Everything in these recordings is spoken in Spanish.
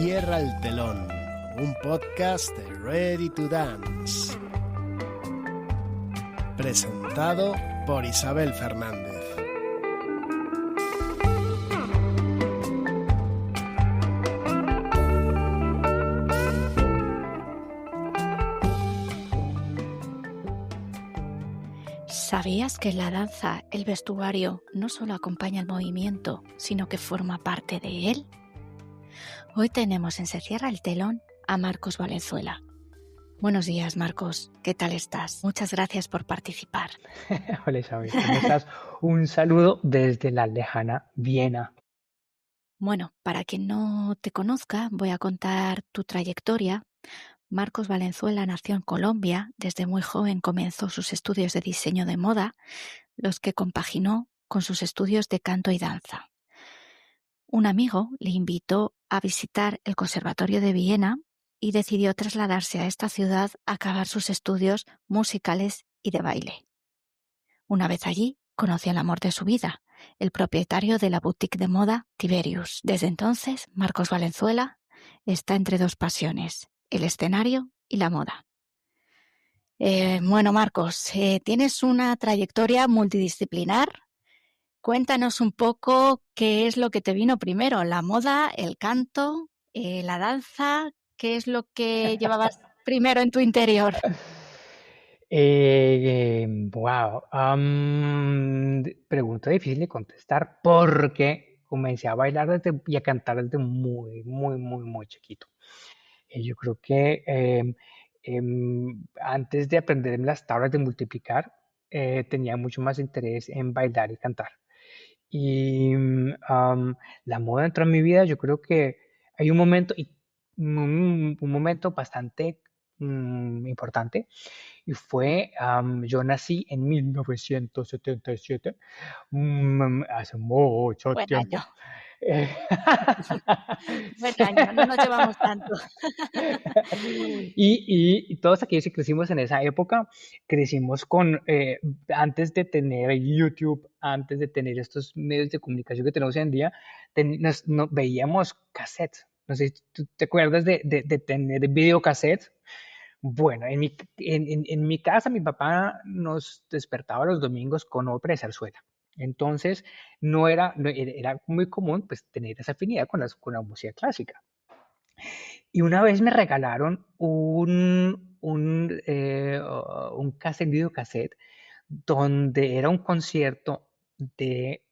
Cierra el telón, un podcast de Ready to Dance. Presentado por Isabel Fernández. ¿Sabías que en la danza el vestuario no solo acompaña el movimiento, sino que forma parte de él? Hoy tenemos en Se Cierra el Telón a Marcos Valenzuela. Buenos días, Marcos. ¿Qué tal estás? Muchas gracias por participar. Hola Isabel, ¿cómo estás? Un saludo desde la lejana Viena. Bueno, para quien no te conozca, voy a contar tu trayectoria. Marcos Valenzuela nació en Colombia. Desde muy joven comenzó sus estudios de diseño de moda, los que compaginó con sus estudios de canto y danza. Un amigo le invitó a visitar el Conservatorio de Viena y decidió trasladarse a esta ciudad a acabar sus estudios musicales y de baile. Una vez allí, conoció el amor de su vida, el propietario de la boutique de moda Tiberius. Desde entonces, Marcos Valenzuela está entre dos pasiones, el escenario y la moda. Bueno, Marcos, tienes una trayectoria multidisciplinar. Cuéntanos un poco qué es lo que te vino primero, la moda, el canto, la danza, qué es lo que llevabas primero en tu interior. Wow, pregunta difícil de contestar porque comencé a bailar y a cantar desde muy chiquito. Yo creo que antes de aprenderme las tablas de multiplicar, tenía mucho más interés en bailar y cantar. Y la moda entró en mi vida, yo creo que hay un momento, un momento bastante importante, y fue, yo nací en 1977, hace mucho Buen año, tiempo. Eh, buen año, no nos llevamos tanto. y todos aquellos que crecimos en esa época, crecimos con, antes de tener YouTube, antes de tener estos medios de comunicación que tenemos hoy en día, veíamos cassettes. No sé si tú te acuerdas de tener videocassettes. Bueno, en mi casa mi papá nos despertaba los domingos con ópera de zarzuela. Entonces, era muy común pues tener esa afinidad con la música clásica. Y una vez me regalaron un videocassette donde era un concierto de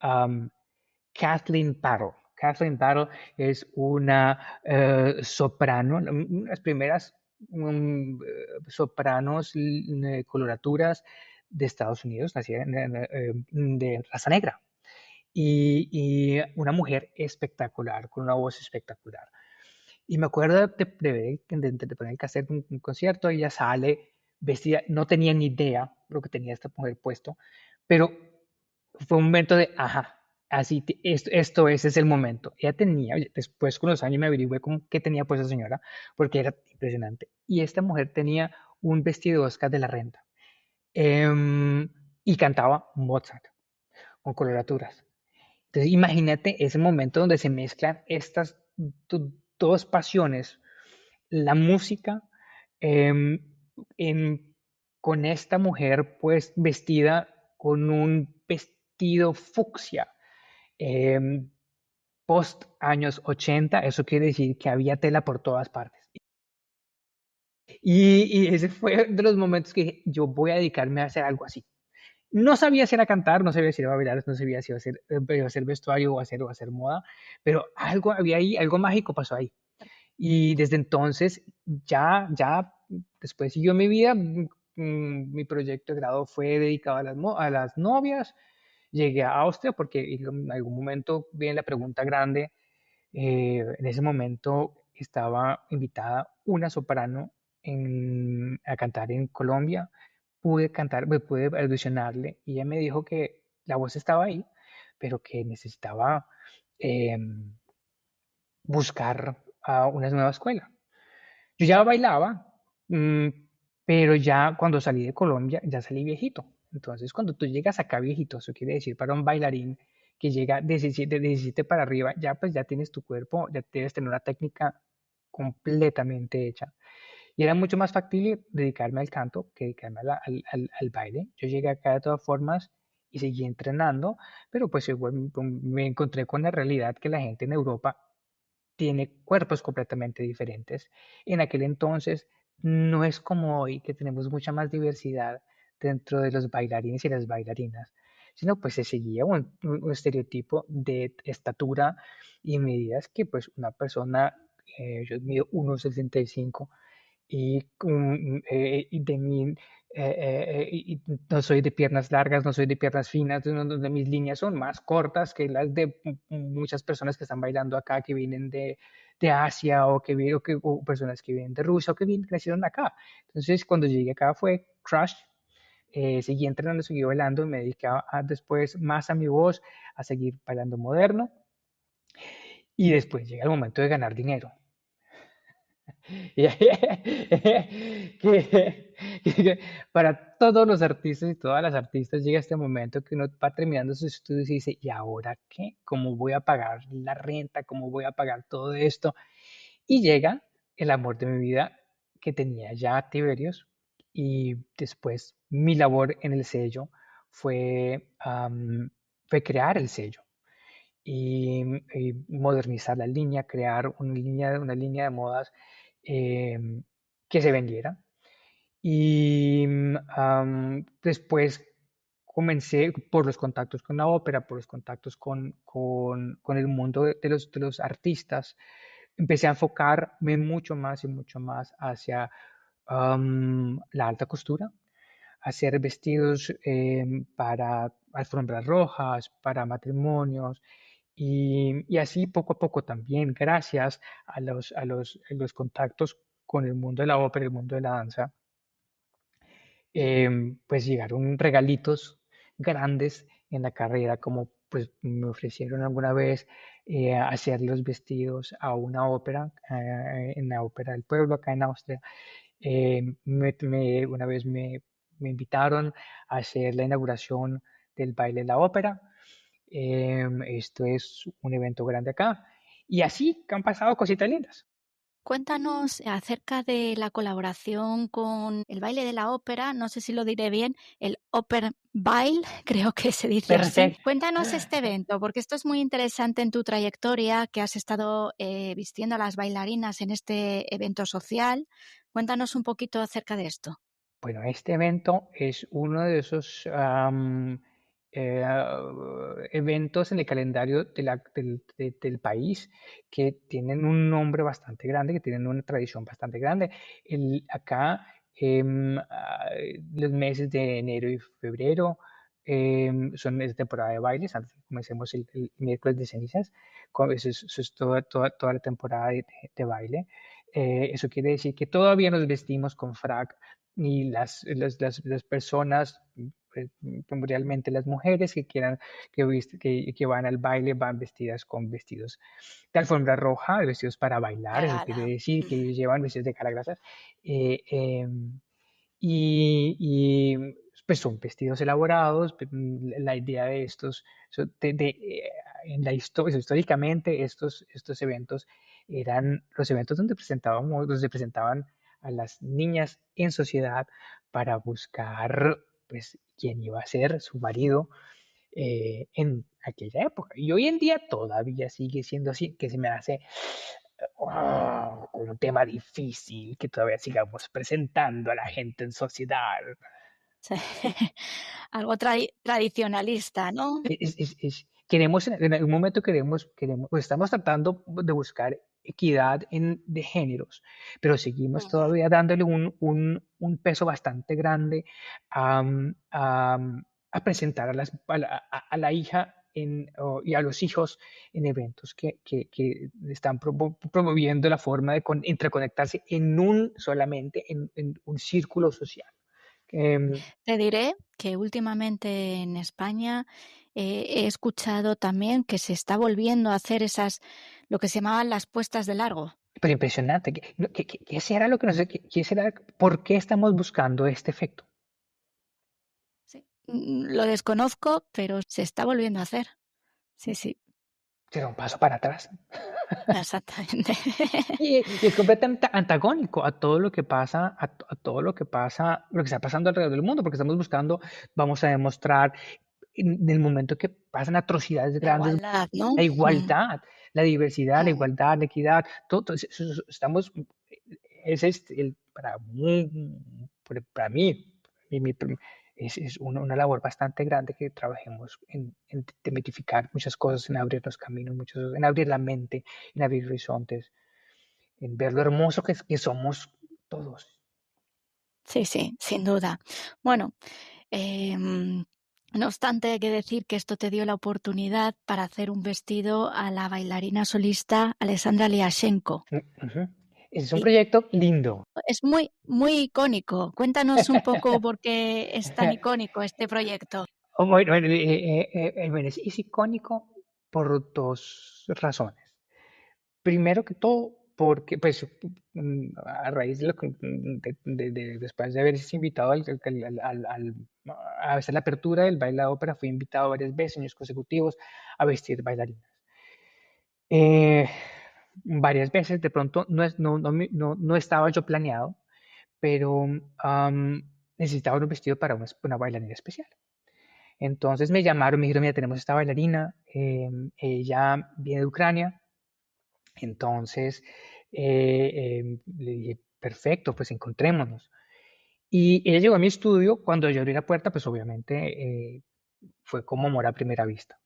Kathleen Battle. Kathleen Battle es una soprano, las primeras sopranos coloraturas de Estados Unidos, nacida de raza negra. Y una mujer espectacular, con una voz espectacular. Y me acuerdo de poner el cassette en un concierto, ella sale vestida, no tenía ni idea lo que tenía esta mujer puesto, pero fue un momento de, ajá, así, ese es el momento. Ella tenía, después con los años me averigüé qué tenía puesta esa señora, porque era impresionante. Y esta mujer tenía un vestido de Oscar de la Renta, y cantaba Mozart con coloraturas. Entonces, imagínate ese momento donde se mezclan estas dos pasiones, la música, em, con esta mujer pues vestida con un vestido fucsia. em, Post años 80, eso quiere decir que había tela por todas partes. Y ese fue de los momentos que dije, yo voy a dedicarme a hacer algo así. No sabía si era cantar, no sabía si iba a bailar, no sabía si iba a hacer vestuario o hacer moda, pero algo había ahí, algo mágico pasó ahí. Y desde entonces ya después siguió mi vida. Mi proyecto de grado fue dedicado a las novias. Llegué a Austria porque en algún momento viene la pregunta grande. En ese momento estaba invitada una soprano a cantar en Colombia. Pude cantar, me pude audicionarle y ella me dijo que la voz estaba ahí, pero que necesitaba buscar a una nueva escuela. Yo ya bailaba, mm, pero ya cuando salí de Colombia, ya salí viejito. Entonces, cuando tú llegas acá viejito, eso quiere decir para un bailarín que llega de 17 para arriba, ya pues ya tienes tu cuerpo, ya debes tener una técnica completamente hecha. Y era mucho más factible dedicarme al canto que dedicarme al baile. Yo llegué acá de todas formas y seguí entrenando, pero pues igual me encontré con la realidad que la gente en Europa tiene cuerpos completamente diferentes. En aquel entonces no es como hoy que tenemos mucha más diversidad dentro de los bailarines y las bailarinas, sino pues se seguía un estereotipo de estatura y medidas que pues una persona, yo mido 1,65 y de mí, y no soy de piernas largas, no soy de piernas finas, de mis líneas son más cortas que las de muchas personas que están bailando acá, que vienen de Asia o personas que vienen de Rusia o que crecieron acá. Entonces, cuando llegué acá fue crush. Seguí entrenando, seguí bailando, me dediqué después más a mi voz, a seguir bailando moderno y después llega el momento de ganar dinero. Que para todos los artistas y todas las artistas llega este momento que uno va terminando sus estudios y dice, ¿y ahora qué? ¿Cómo voy a pagar la renta? ¿Cómo voy a pagar todo esto? Y llega el amor de mi vida que tenía ya Tiberius y después mi labor en el sello fue, fue crear el sello y modernizar la línea, crear una línea de modas eh, que se vendiera. Y después comencé por los contactos con la ópera, por los contactos con el mundo de los artistas, empecé a enfocarme mucho más y mucho más hacia la alta costura, hacer vestidos para alfombras rojas, para matrimonios, y así poco a poco también, gracias a los contactos con el mundo de la ópera, el mundo de la danza, pues llegaron regalitos grandes en la carrera, como pues me ofrecieron alguna vez hacer los vestidos a una ópera, en la Ópera del Pueblo, acá en Austria. Una vez me invitaron a hacer la inauguración del baile de la ópera. Esto es un evento grande acá. Y así que han pasado cositas lindas. Cuéntanos acerca de la colaboración con el baile de la ópera, no sé si lo diré bien, el Opernball, creo que se dice así. Perfecto. Cuéntanos este evento, porque esto es muy interesante en tu trayectoria, que has estado vistiendo a las bailarinas en este evento social. Cuéntanos un poquito acerca de esto. Bueno, este evento es uno de esos eh, eventos en el calendario del país que tienen un nombre bastante grande, que tienen una tradición bastante grande. Acá, los meses de enero y febrero son es temporada de bailes, antes que comencemos el miércoles de cenizas. Eso es toda la temporada de baile. Eso quiere decir que todavía nos vestimos con frac y las personas, realmente las mujeres que quieran, que van al baile, van vestidas con vestidos de alfombra roja, vestidos para bailar, La eso quiere gala. decir que ellos llevan vestidos de cara grasa, eh, em, y pues son vestidos elaborados. La idea de estos, en la historia, históricamente estos eventos eran los eventos donde se presentaban a las niñas en sociedad para buscar pues quién iba a ser su marido en aquella época. Y hoy en día todavía sigue siendo así, que se me hace un tema difícil que todavía sigamos presentando a la gente en sociedad. Sí. Algo tradicionalista, ¿no? En algún momento pues estamos tratando de buscar equidad de géneros, pero seguimos Ujú. todavía dándole un peso bastante grande a, a presentar a la hija y a los hijos en eventos que están promoviendo la forma de interconectarse solamente en un círculo social. Em, Te diré que últimamente en España he escuchado también que se está volviendo a hacer lo que se llamaban las puestas de largo. Pero impresionante. ¿Qué será lo que no sé? ¿Qué será? ¿Por qué estamos buscando este efecto? Sí. Lo desconozco, pero se está volviendo a hacer. Sí, sí. ¿Será un paso para atrás? Exactamente. Y es completamente antagónico a todo lo que pasa, a todo lo que está pasando alrededor del mundo, porque estamos buscando, vamos a demostrar en el momento que pasan atrocidades La grandes, igualdad, ¿no? la Mm, igualdad, la diversidad, la mm. igualdad, la equidad, todo estamos, ese es para mí, mi- es una labor bastante grande que trabajemos en demitificar muchas cosas, en abrirnos caminos, en abrir la mente, en abrir horizontes, en ver lo hermoso que somos todos. Sí, sí, sin duda. Bueno, em, no obstante, hay que decir que esto te dio la oportunidad para hacer un vestido a la bailarina solista Alexandra Liashenko. Ujú. Ese es un Y proyecto lindo. es muy, muy icónico. Cuéntanos un poco por qué es tan icónico este proyecto. Bueno, bueno, es icónico por dos razones. Primero que todo, porque pues a raíz de lo que, después de haber sido invitado a hacer la apertura del baile de ópera, fui invitado varias veces, años consecutivos, a vestir bailarinas. Eh, Varias veces, de pronto no estaba yo planeado, pero necesitaba un vestido para una bailarina especial. Entonces me llamaron, me dijeron, mira, tenemos esta bailarina, ella viene de Ucrania, entonces le dije, perfecto, pues encontrémonos. Y ella llegó a mi estudio, cuando yo abrí la puerta, pues obviamente fue como amor a primera vista.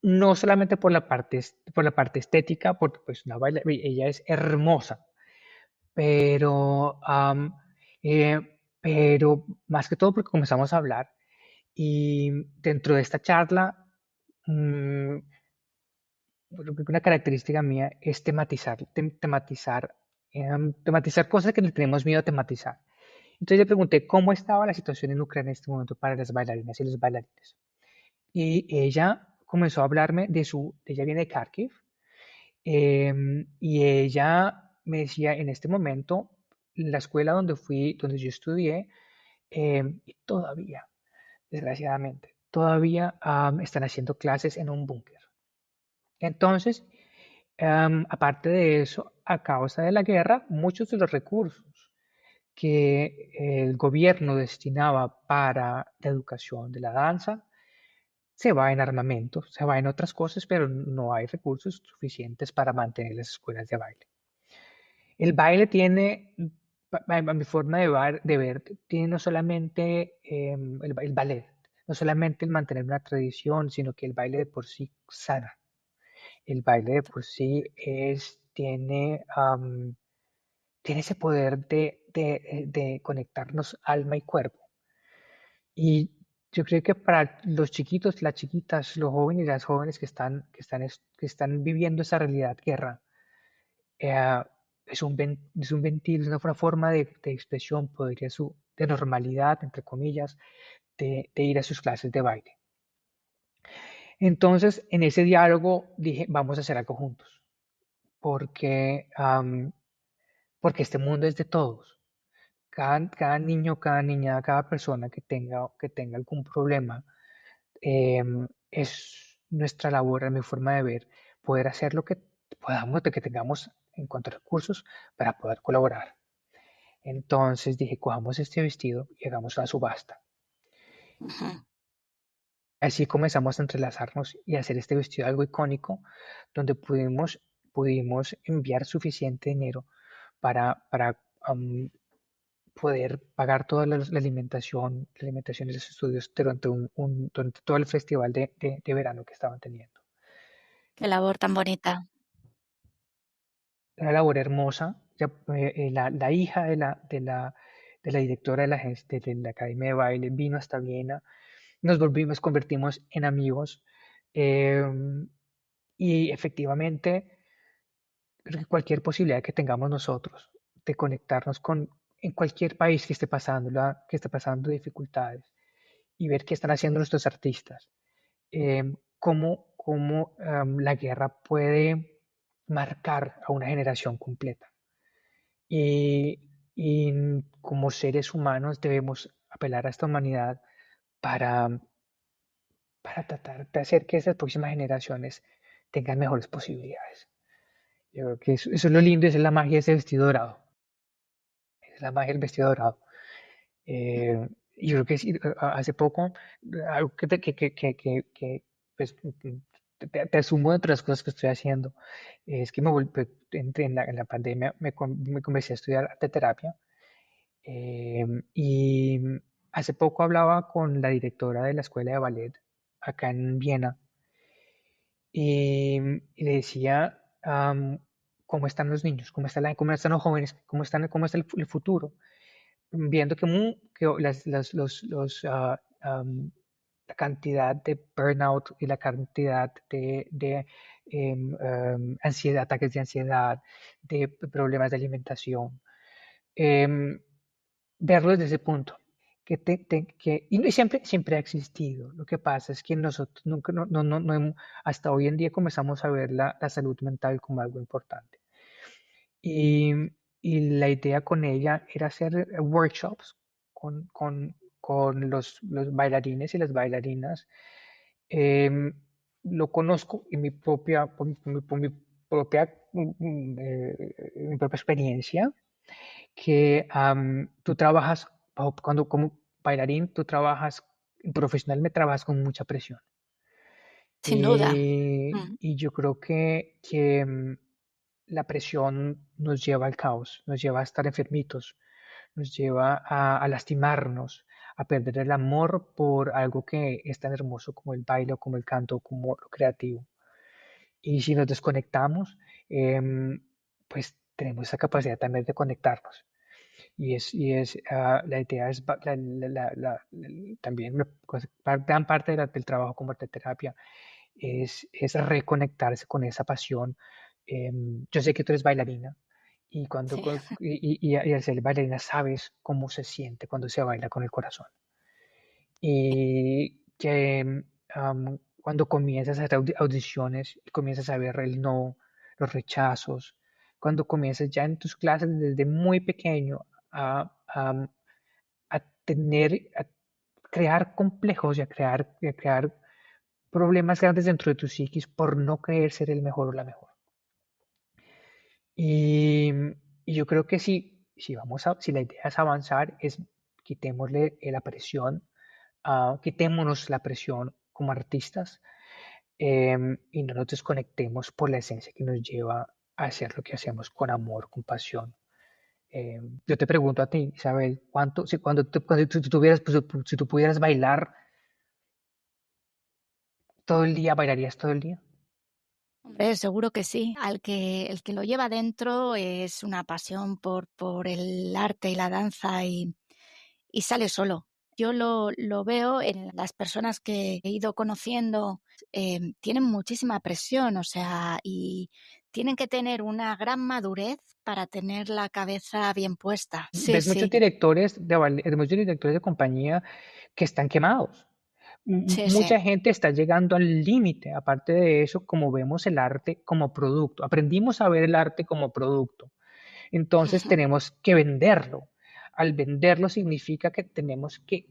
No solamente por la parte estética, porque pues ella es hermosa, pero, pero más que todo porque comenzamos a hablar y dentro de esta charla, mm, creo que una característica mía es tematizar cosas que le tenemos miedo a tematizar. Entonces le pregunté cómo estaba la situación en Ucrania en este momento para las bailarinas y los bailarines. Y ella comenzó a hablarme ella viene de Kharkiv, y ella me decía, en este momento, la escuela donde yo estudié, y todavía, desgraciadamente, todavía están haciendo clases en un búnker. Entonces, aparte de eso, a causa de la guerra, muchos de los recursos que el gobierno destinaba para la educación de la danza se va en armamento, se va en otras cosas, pero no hay recursos suficientes para mantener las escuelas de baile. El baile tiene, a mi forma de ver, tiene no solamente el ballet, no solamente el mantener una tradición, sino que el baile de por sí sana. El baile de por sí tiene ese poder de conectarnos alma y cuerpo. Y yo creo que para los chiquitos, las chiquitas, los jóvenes y las jóvenes que están viviendo esa realidad guerra, eh, es un ventil, es una forma de expresión, de normalidad, entre comillas, de ir a sus clases de baile. Entonces, en ese diálogo dije, vamos a hacer algo juntos, porque, porque este mundo es de todos. Cada niño, cada niña, cada persona que tenga algún problema, es nuestra labor, en mi forma de ver, poder hacer lo que podamos, de que tengamos en cuanto a recursos para poder colaborar. Entonces dije, cojamos este vestido y hagamos la subasta. Ujú. Así comenzamos a entrelazarnos y a hacer este vestido algo icónico, donde pudimos enviar suficiente dinero para poder pagar toda la alimentación de los estudios durante todo el festival de verano que estaban teniendo. Qué labor tan bonita. Una labor hermosa. Ya, la hija de la directora de la Academia de Baile vino hasta Viena, nos convertimos en amigos, eh, y efectivamente creo que cualquier posibilidad que tengamos nosotros de conectarnos en cualquier país que esté pasando dificultades y ver qué están haciendo nuestros artistas, cómo la guerra puede marcar a una generación completa. Y, y como seres humanos debemos apelar a esta humanidad para, para tratar de hacer que estas próximas generaciones tengan mejores posibilidades. Yo creo que eso es lo lindo, esa es la magia de ese vestido dorado. Esa es la magia del vestido dorado. Yo creo que sí, hace poco, algo pues, te asumo entre las cosas que estoy haciendo, es que entré en la pandemia, me comencé a estudiar arte terapia. Y hace poco hablaba con la directora de la escuela de ballet acá en Viena y le decía cómo están los niños, cómo están los jóvenes, cómo está el futuro, viendo que la cantidad de burnout y la cantidad de ansiedad, ataques de ansiedad, de problemas de alimentación. em, Verlo desde ese punto. Y siempre ha existido. Lo que pasa es que nosotros nunca, hasta hoy en día comenzamos a ver la salud mental como algo importante. Y, y la idea con ella era hacer workshops con los bailarines y las bailarinas. Em, lo conozco por mi propia, mi propia experiencia que tú trabajas, cuando como bailarín, tú trabajas, profesionalmente trabajas con mucha presión. Sin duda. Mm. Y yo creo que la presión nos lleva al caos, nos lleva a estar enfermitos, nos lleva a lastimarnos, a perder el amor por algo que es tan hermoso como el baile o como el canto, como lo creativo. Y si nos desconectamos, pues tenemos esa capacidad también de conectarnos. La idea es también gran parte del trabajo como arte terapia es reconectarse con esa pasión. Yo sé que tú eres bailarina y, Sí. y al ser bailarina sabes cómo se siente cuando se baila con el corazón. Y que cuando comienzas a hacer audiciones y comienzas a ver el no, los rechazos, cuando comienzas ya en tus clases desde muy pequeño a a crear complejos y a crear problemas grandes dentro de tu psiquis por no creer ser el mejor o la mejor. Y, y yo creo que si la idea es avanzar, es quitémosle la presión, quitémonos la presión como artistas, y no nos desconectemos por la esencia que nos lleva a hacer lo que hacemos con amor, con pasión. Yo te pregunto a ti, Isabel, cuando tú tuvieras, pues, si tú pudieras bailar todo el día, ¿bailarías todo el día? Hombre, seguro que sí. El que lo lleva dentro es una pasión por el arte y la danza y sale solo. Yo lo veo en las personas que he ido conociendo, tienen muchísima presión, o sea, y tienen que tener una gran madurez para tener la cabeza bien puesta. Sí, Ves muchos sí, directores de ballet, muchos directores de compañía que están quemados. sí, sí. Mucha gente está llegando al límite. Aparte de eso, como vemos el arte como producto, aprendimos a ver el arte como producto. Entonces tenemos que venderlo. Al venderlo significa que tenemos que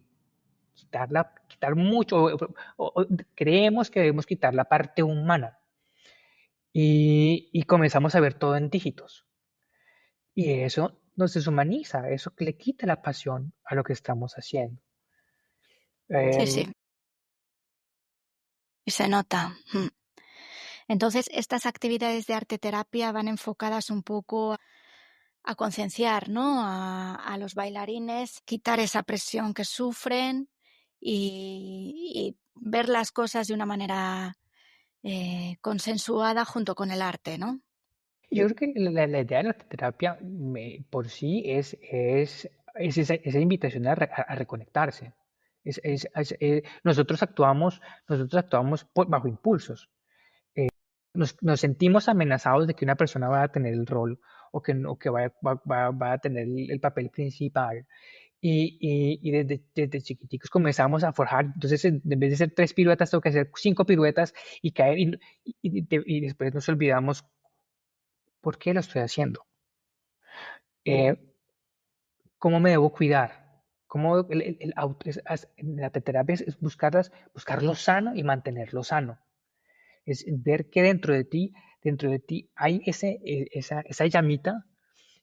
quitar mucho, o creemos que debemos quitar la parte humana y comenzamos a ver todo en dígitos. Y eso nos deshumaniza, eso le quita la pasión a lo que estamos haciendo. Sí, Em, sí, y se nota. Entonces, estas actividades de arte terapia van enfocadas un poco a concienciar, ¿no? A los bailarines, quitar esa presión que sufren y ver las cosas de una manera consensuada junto con el arte, ¿no? yo creo que la idea de la terapia por sí es esa invitación a reconectarse. Nosotros actuamos bajo impulsos. Nos sentimos amenazados de que una persona vaya a tener el rol o que va a tener el papel principal. Y desde chiquiticos comenzamos a forjar. Entonces, en vez de hacer 3 piruetas, tengo que hacer 5 piruetas y caer. Y después nos olvidamos por qué lo estoy haciendo. Eh, ¿Cómo me debo cuidar? ¿Cómo la terapia buscar lo sano y mantenerlo sano? Es ver que dentro de ti dentro de ti hay esa llamita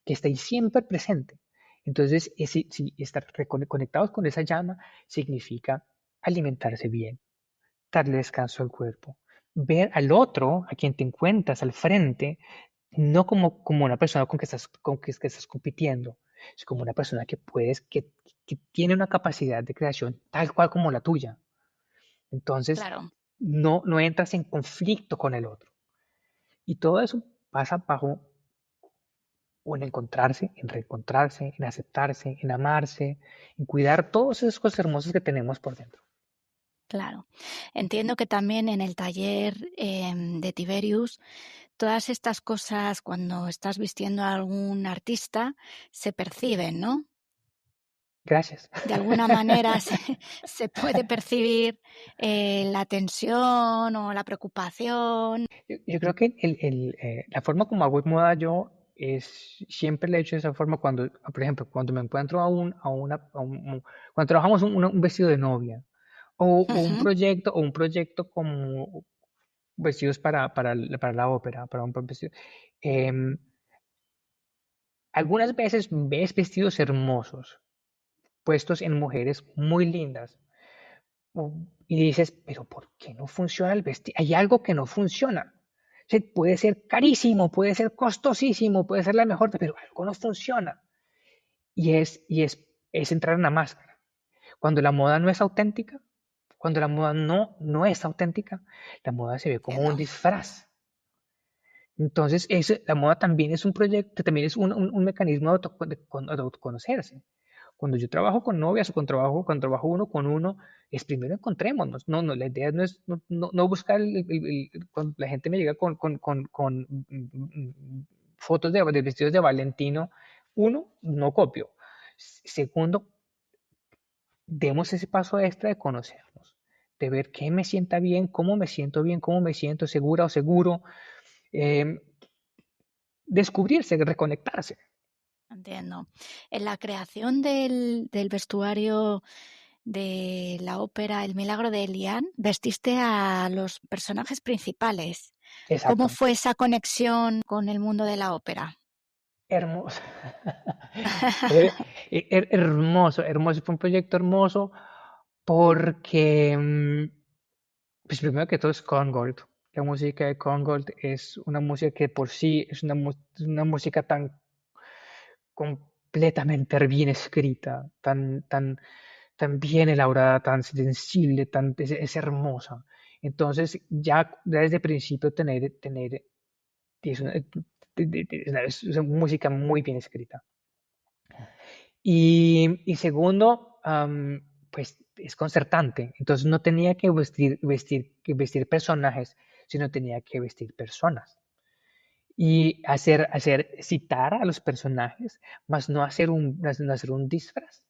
que está ahí siempre presente. Entonces, si estar conectados con esa llama significa alimentarse bien, darle descanso al cuerpo, ver al otro, a quien te encuentras al frente, no como una persona que estás compitiendo, es como una persona que tiene una capacidad de creación tal cual como la tuya. Entonces, Claro. no entras en conflicto con el otro. Y todo eso pasa bajo o en encontrarse, en reencontrarse, en aceptarse, en amarse, en cuidar todas esas cosas hermosas que tenemos por dentro. Claro. Entiendo que también en el taller de Tiberius, todas estas cosas cuando estás vistiendo a algún artista se perciben, ¿no? Gracias. De alguna manera se puede percibir la tensión o la preocupación. Yo creo que la forma como hago moda yo es, siempre le he hecho de esa forma cuando, por ejemplo, cuando me encuentro cuando trabajamos un vestido de novia Ujú. o un proyecto como vestidos para la ópera, para un vestido. em, Algunas veces ves vestidos hermosos puestos en mujeres muy lindas y dices, pero ¿por qué no funciona el vestido? Hay algo que no funciona. O sea, puede ser carísimo, puede ser costosísimo, puede ser la mejor, pero algo no funciona. Es entrar en la máscara. Cuando la moda no es auténtica, cuando la moda no es auténtica, la moda se ve como un Entiendo. disfraz. Entonces, la moda también es un proyecto, también es un mecanismo de autoconocerse. Cuando yo trabajo con novias o cuando trabajo uno con uno, es primero encontrémonos. La idea no es no buscar cuando la gente me llega con fotos de vestidos de Valentino. Uno, no copio. Segundo, demos ese paso extra de conocernos, de ver qué me sienta bien, cómo me siento segura o seguro. eh, Descubrirse, reconectarse. Entiendo. En la creación del vestuario de la ópera El milagro de Elian, vestiste a los personajes principales. ¿Cómo Exacto. fue esa conexión con el mundo de la ópera? Hermoso. Hermoso, hermoso. Fue un proyecto hermoso porque, pues primero que todo es Congold. La música de Congold es una música que por sí es una música tan completamente bien escrita, tan bien elaborada, tan sensible, es hermosa. Entonces, ya desde el principio es una, es una música muy bien escrita. Y segundo, pues es concertante. Entonces no tenía que vestir personajes, sino tenía que vestir personas. Y citar a los personajes, más no hacer un disfraz.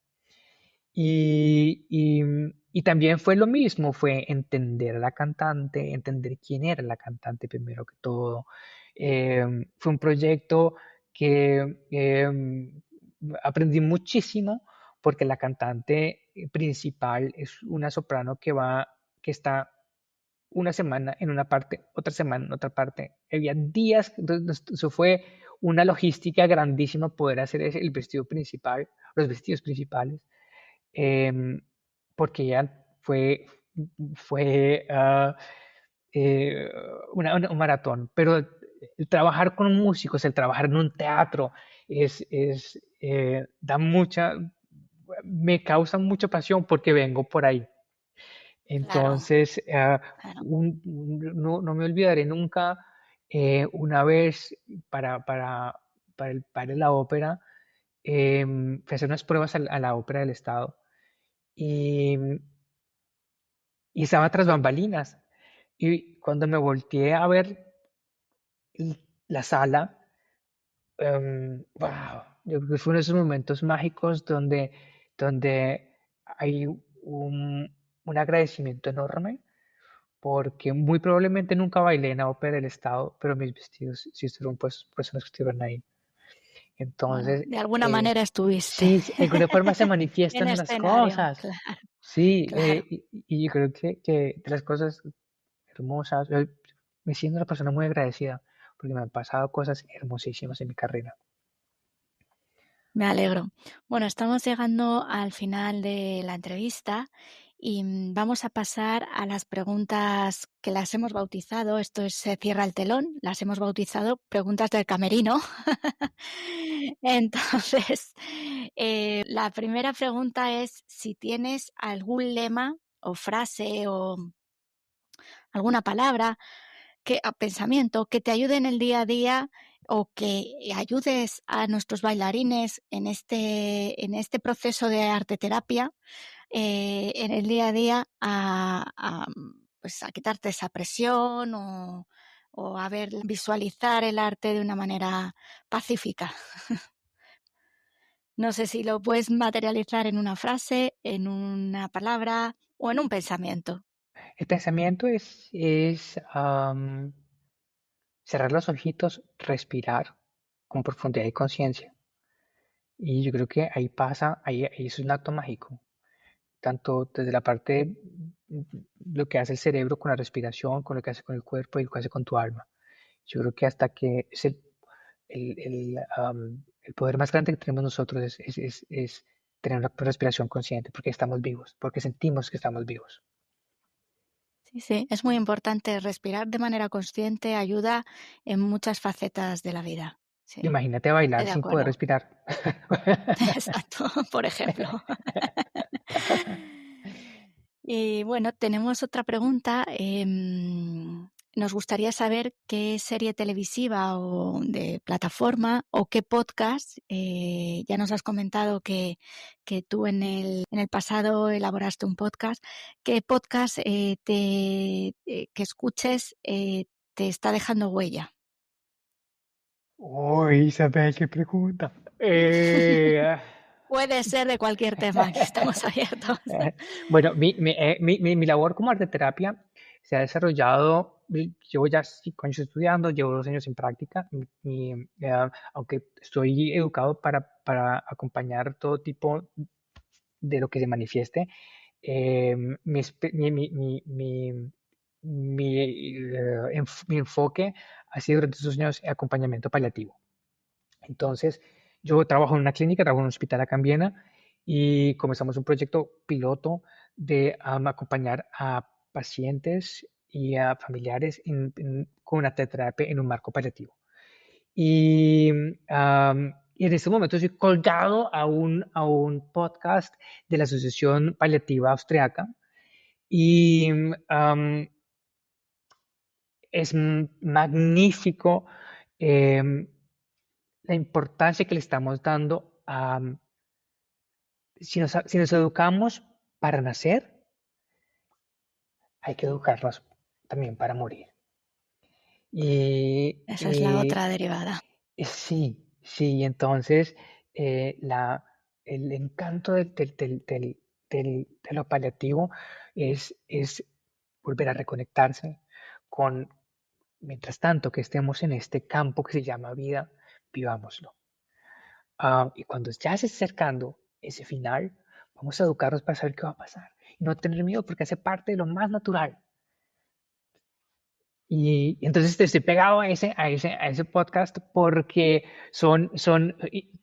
Y también fue lo mismo, fue entender a la cantante, entender quién era la cantante primero que todo. Fue un proyecto que aprendí muchísimo porque la cantante principal es una soprano que está una semana en una parte, otra semana en otra parte. Había días, eso fue una logística grandísima poder hacer el vestido principal, los vestidos principales, em, porque ya fue eh, un maratón. Pero el trabajar con músicos, el trabajar en un teatro, me causa mucha pasión porque vengo por ahí. Claro, Entonces, claro. no me olvidaré nunca una vez para el padre de la ópera, fui a hacer unas pruebas a la ópera del Estado y, y estaba tras bambalinas. Y cuando me volteé a ver la sala, wow, yo creo que fue uno de esos momentos mágicos donde hay un agradecimiento enorme porque muy probablemente nunca bailé en la ópera del Estado, pero mis vestidos sí estuvieron pues personas que estuvieron ahí. Bueno, Entonces, de alguna manera estuviste sí, de alguna forma se en manifiestan las escenario. cosas. Claro, Sí, claro. y yo creo que de las cosas hermosas, yo me siento una persona muy agradecida porque me han pasado cosas hermosísimas en mi carrera. Me alegro. Bueno, estamos llegando al final de la entrevista y vamos a pasar a las preguntas que las hemos bautizado. Esto es Se cierra el telón. Las hemos bautizado preguntas del camerino. Entonces, la primera pregunta es si tienes algún lema o frase o alguna palabra pensamiento que te ayude en el día a día o que ayudes a nuestros bailarines en este proceso de arteterapia en el día a día pues a quitarte esa presión o a visualizar el arte de una manera pacífica. No sé si lo puedes materializar en una frase, en una palabra o en un pensamiento. El pensamiento es cerrar los ojitos, respirar con profundidad y conciencia. Y yo creo que ahí pasa, ahí es un acto mágico, tanto desde la parte, lo que hace el cerebro con la respiración, con lo que hace con el cuerpo y lo que hace con tu alma. Yo creo que hasta que es el poder más grande que tenemos nosotros es tener una respiración consciente, porque estamos vivos, porque sentimos que estamos vivos. Sí, sí, es muy importante. Respirar de manera consciente ayuda en muchas facetas de la vida. Sí, Imagínate estoy bailar de sin poder acuerdo. respirar. Exacto, por ejemplo. Y bueno, tenemos otra pregunta. Nos gustaría saber qué serie televisiva o de plataforma o qué podcast, ya nos has comentado que tú en el pasado elaboraste un podcast, qué podcast que escuches te está dejando huella. Uy, Isabel, qué pregunta. Puede ser de cualquier tema, que estamos abiertos. Bueno, mi labor como arteterapia se ha desarrollado, llevo ya 5 años estudiando, llevo 2 años en práctica, aunque estoy educado para acompañar todo tipo de lo que se manifieste, mi, espe- mi enfoque ha sido durante estos años acompañamiento paliativo. Entonces, yo trabajo en una clínica, trabajo en un hospital acá en Viena y comenzamos un proyecto piloto de acompañar a pacientes y a familiares con una terapia en un marco paliativo. Y, y en este momento estoy colgado a un podcast de la Asociación Paliativa Austriaca y es magnífico la importancia que le estamos dando a, si nos educamos para nacer, hay que educarnos también para morir. Y, Esa es la y otra derivada. sí, sí, entonces el encanto de lo paliativo es volver a reconectarse con, mientras tanto que estemos en este campo que se llama vida, vivámoslo. Y cuando ya se esté acercando ese final, vamos a educarnos para saber qué va a pasar. Y no tener miedo porque hace parte de lo más natural. Y entonces te estoy pegado a ese podcast porque son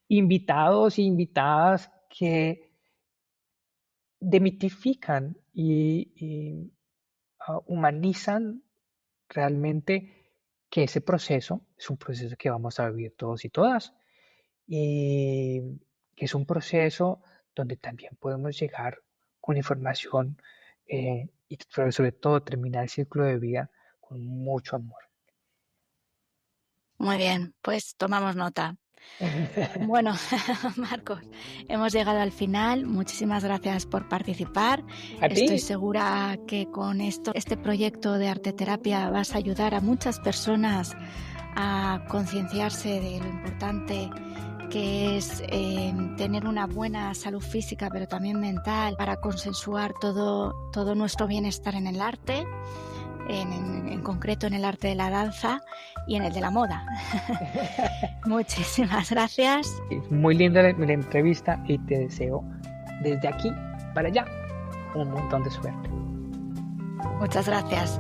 invitados y invitadas que demitifican y humanizan realmente que ese proceso es un proceso que vamos a vivir todos y todas y que es un proceso donde también podemos llegar con información y sobre todo terminar el círculo de vida con mucho amor. Muy bien, pues tomamos nota. Bueno, Marcos, hemos llegado al final. Muchísimas gracias por participar. ¿A Estoy ti? segura que con este proyecto de arteterapia vas a ayudar a muchas personas a concienciarse de lo importante que es tener una buena salud física, pero también mental, para consensuar todo nuestro bienestar en el arte. En concreto en el arte de la danza y en el de la moda. Muchísimas gracias. Es muy linda la entrevista y te deseo desde aquí para allá un montón de suerte. Muchas gracias.